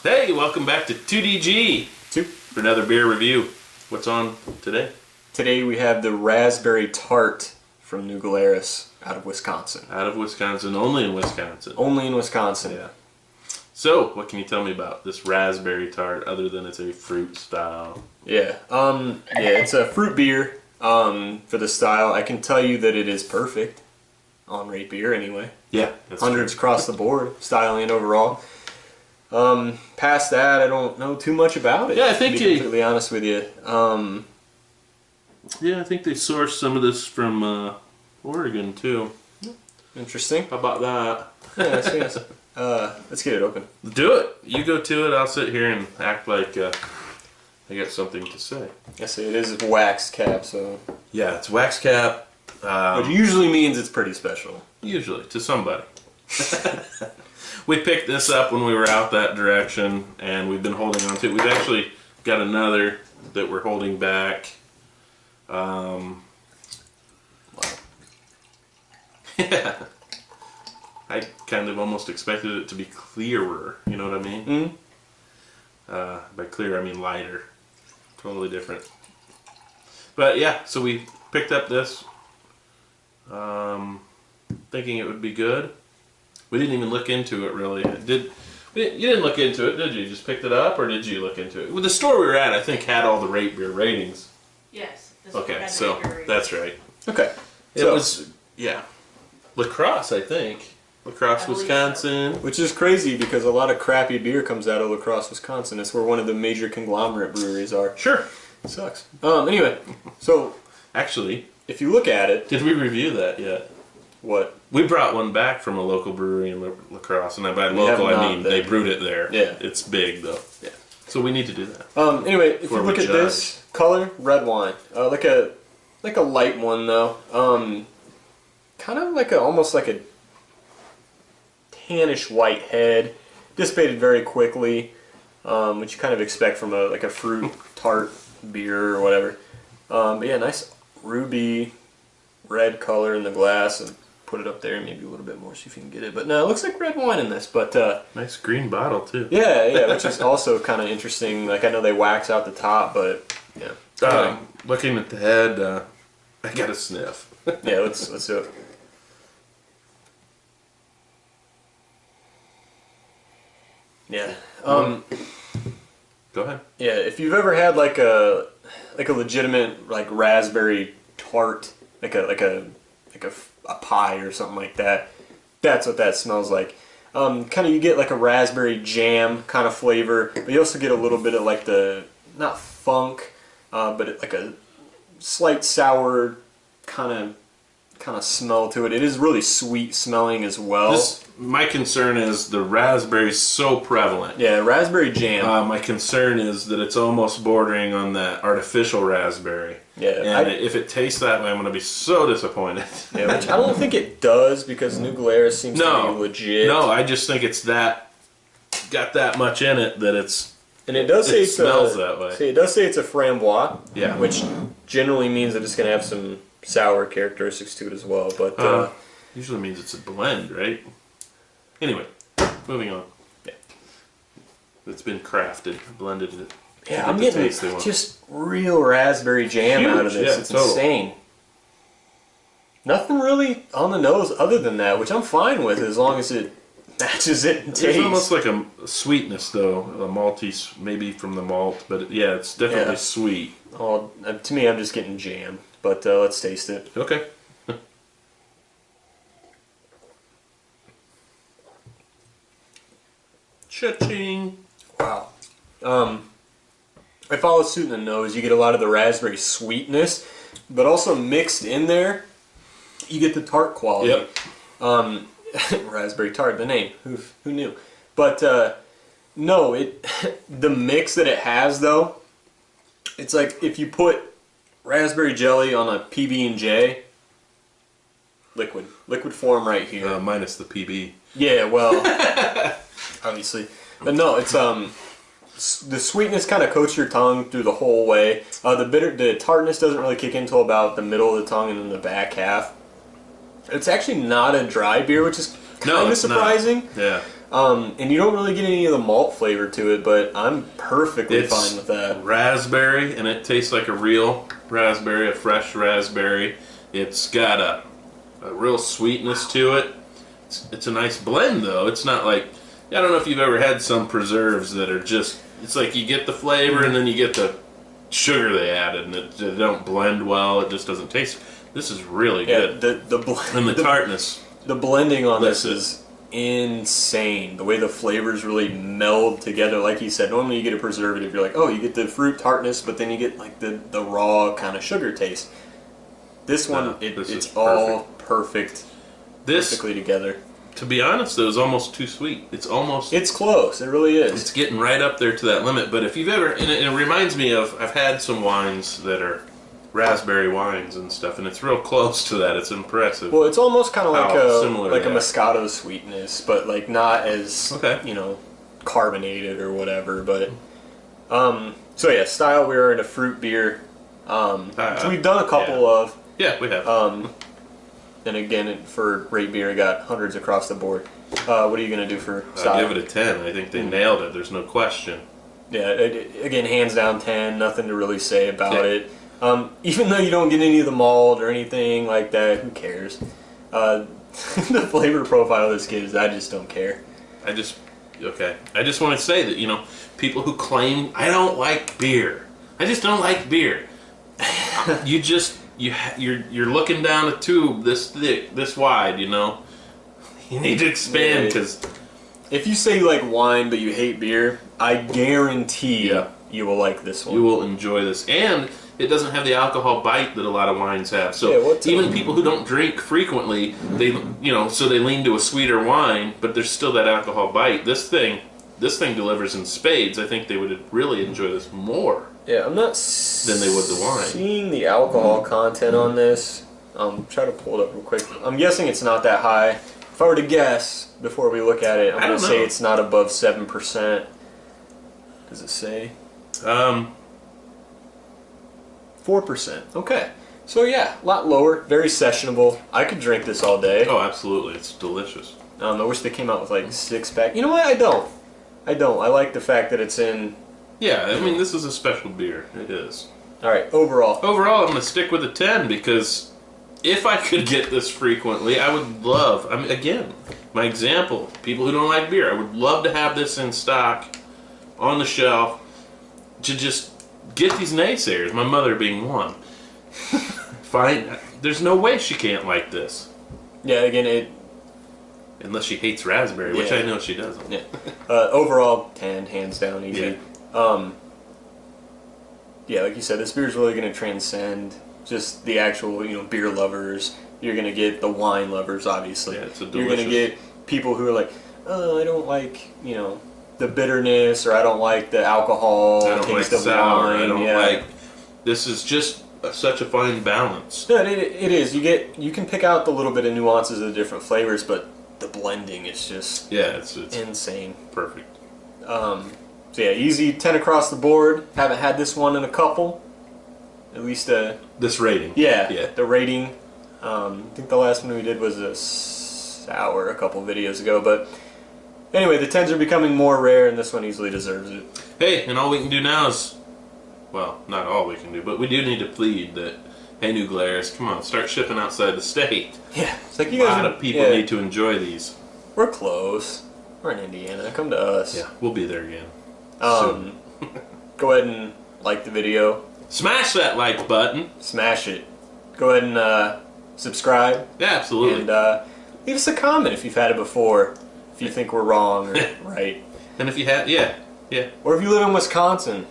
Hey, welcome back to 2DG for another beer review. What's on today? Today we have the Raspberry Tart from New Glarus out of Wisconsin. Out of Wisconsin, only in Wisconsin. Only in Wisconsin. Yeah. So, what can you tell me about this Raspberry Tart other than it's a fruit style? Yeah, it's a fruit beer for the style. I can tell you that it is perfect on rate beer anyway. Yeah, that's hundreds true. Across the board, style and overall. Past that, I don't know too much about it. Yeah, I think to be completely honest with you. Yeah, I think they sourced some of this from Oregon too. Interesting. How about that? Yes. Let's get it open. Do it. You go to it. I'll sit here and act like I got something to say. I see it is a wax cap, so Yeah, it's wax cap. which usually means it's pretty special. Usually, to somebody. We picked this up when we were out that direction, and we've been holding on to it. We've actually got another that we're holding back. Wow. Yeah. I kind of almost expected it to be clearer, you know what I mean? Mm-hmm. By clear, I mean lighter. Totally different. But yeah, so we picked up this, thinking it would be good. We didn't even look into it really. You didn't look into it, did you? Just picked it up, or did you look into it? Well, the store we were at, I think, had all the rate beer ratings. Yes. Okay, so that's right. Okay. It was, yeah, Lacrosse, I think. Lacrosse, I believe Wisconsin. Which is crazy because a lot of crappy beer comes out of Lacrosse, Wisconsin. It's where one of the major conglomerate breweries are. Sure. Sucks. Anyway, so Actually, if you look at it, did we review that yet? what? We brought one back from a local brewery in Lacrosse, and by We local have I not mean been. they brewed it there. Yeah. It's big though. Yeah. So we need to do that. Anyway, if Before you we look at judge. this color, red wine, like a light one though, kind of like almost like a tannish white head, dissipated very quickly, which you kind of expect from a fruit tart beer or whatever. But yeah, nice ruby red color in the glass, and put it up there maybe a little bit more so if you can get it. But no, it looks like red wine in this. But Nice green bottle too. yeah, which is also kind of interesting. Like I know they wax out the top, but yeah. Looking at the head, I got a sniff. Yeah, let's do it. Yeah. Go ahead. Yeah, if you've ever had like a legitimate like raspberry tart, like a pie or something like that, that's what that smells like. Kind of you get like a raspberry jam kind of flavor, but you also get a little bit of like the not funk, but like a slight sour kind of smell to it. It is really sweet smelling as well. My concern is the raspberry's so prevalent. Yeah, raspberry jam. My concern is that it's almost bordering on that artificial raspberry. Yeah, And if it tastes that way, I'm going to be so disappointed. Yeah, which I don't think it does because New Glarus seems to be legit. No, I just think it's got that much in it that it's. And it does say it smells that way. See, it does say it's a framboise. Yeah. Which generally means that it's going to have some sour characteristics to it as well. But Usually means it's a blend, right? Anyway, moving on. Yeah. It's been crafted, blended. yeah, I'm getting just real raspberry jam out of Huge, this. yeah, It's total. insane. Nothing really on the nose other than that, which I'm fine with as long as it matches it in There's taste. almost like a sweetness though, a malty, maybe from the malt, but yeah, it's definitely Yeah. sweet. Oh, to me, I'm just getting jam. But let's taste it. Okay. Cha-ching. Wow. I follow suit in the nose. You get a lot of the raspberry sweetness, but also mixed in there, you get the tart quality. Yep. Raspberry tart, the name. Who knew? But no, the mix that it has though, it's like if you put raspberry jelly on a PB&J, liquid form right here. Minus the PB. Yeah, well, obviously, but no, it's the sweetness kind of coats your tongue through the whole way. The tartness doesn't really kick in until about the middle of the tongue and then the back half. It's actually not a dry beer, which is kind of surprising. Yeah. And you don't really get any of the malt flavor to it, but I'm perfectly fine with that. Raspberry, and it tastes like a real raspberry, a fresh raspberry. It's got a real sweetness to it. It's a nice blend, though. It's not like, I don't know if you've ever had some preserves that are just, it's like you get the flavor and then you get the sugar they added, and they don't blend well. It just doesn't taste. This is really good. And the tartness. The blending on this is insane. The way the flavors really meld together. Like you said, normally you get a preservative, you're like, oh, you get the fruit tartness, but then you get like the raw kind of sugar taste. This one, it's all perfect. Perfectly together. To be honest, though, it's almost too sweet. It's close. It really is. It's getting right up there to that limit. But if you've ever, and it reminds me of, I've had some wines that are raspberry wines and stuff, and it's real close to that. It's impressive. Well, it's almost kind of like a Moscato sweetness, but like not as carbonated or whatever. But so yeah, style, we are in a fruit beer. So we've done a couple of. Yeah, we have. And again, for rate beer, I got hundreds across the board. What are you going to do for style? I'll give it a 10. I think they nailed it. There's no question. Yeah, again, hands down 10. Nothing to really say about it. Even though you don't get any of the malt or anything like that, who cares? The flavor profile of this kid is, I just don't care. I just want to say that, people who claim, I don't like beer. I just don't like beer. You're looking down a tube this thick, this wide, You need to expand, because if you say you like wine but you hate beer, I guarantee you will like this one. You will enjoy this, and it doesn't have the alcohol bite that a lot of wines have. So even people who don't drink frequently, they lean to a sweeter wine, but there's still that alcohol bite. This thing delivers in spades. I think they would really enjoy this more. Yeah, I'm not than they would the wine. Seeing the alcohol content on this, try to pull it up real quick. I'm guessing it's not that high. If I were to guess before we look at it, I'm going to say it's not above 7%. Does it say? 4%. Okay. So yeah, a lot lower, very sessionable. I could drink this all day. Oh, absolutely. It's delicious. I wish they came out with like 6-pack. You know what? I don't. I like the fact that it's in... Yeah, I mean, this is a special beer. It is. All right, overall. Overall, I'm going to stick with a 10 because if I could get this frequently, I would love, again, my example, people who don't like beer, I would love to have this in stock on the shelf to just get these naysayers, my mother being one. Fine, there's no way she can't like this. Yeah, again, unless she hates raspberry, which I know she doesn't. Yeah. Overall, 10, hands down, easy. Yeah. Like you said, this beer is really going to transcend just the actual, beer lovers. You're going to get the wine lovers, obviously. Yeah, it's a delicious... You're going to get people who are like, oh, I don't like, the bitterness, or I don't like the alcohol. I don't taste like of sour. wine. I don't like... This is just such a fine balance. No, it is. You can pick out the little bit of nuances of the different flavors, but the blending is just it's insane. Perfect. So yeah, easy 10 across the board. Haven't had this one in a couple. At least this rating. Yeah. The rating. I think the last one we did was a sour a couple videos ago, but anyway, the 10s are becoming more rare, and this one easily deserves it. Hey, and all we can do now is, well, not all we can do, but we do need to plead that, hey, New Glarus, come on, start shipping outside the state. Yeah, it's like you guys. A lot of people need to enjoy these. We're close. We're in Indiana. Come to us. Yeah, we'll be there again. Go ahead and like the video. Smash that like button. Smash it. Go ahead and subscribe. Yeah, absolutely. And leave us a comment if you've had it before. If you think we're wrong or right. And if you have, yeah. Or if you live in Wisconsin,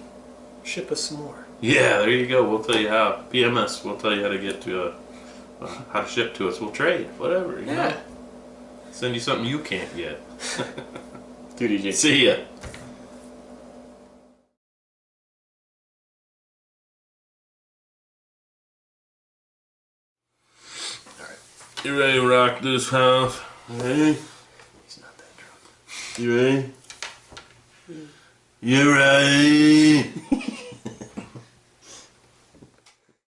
ship us some more. Yeah, there you go. We'll tell you how. PMS. We'll tell you how to get to how to ship to us. We'll trade. Whatever. You know? Send you something you can't get. Dude, DJ. See ya. You ready to rock this house? Ready? He's not that drunk. You ready? You ready?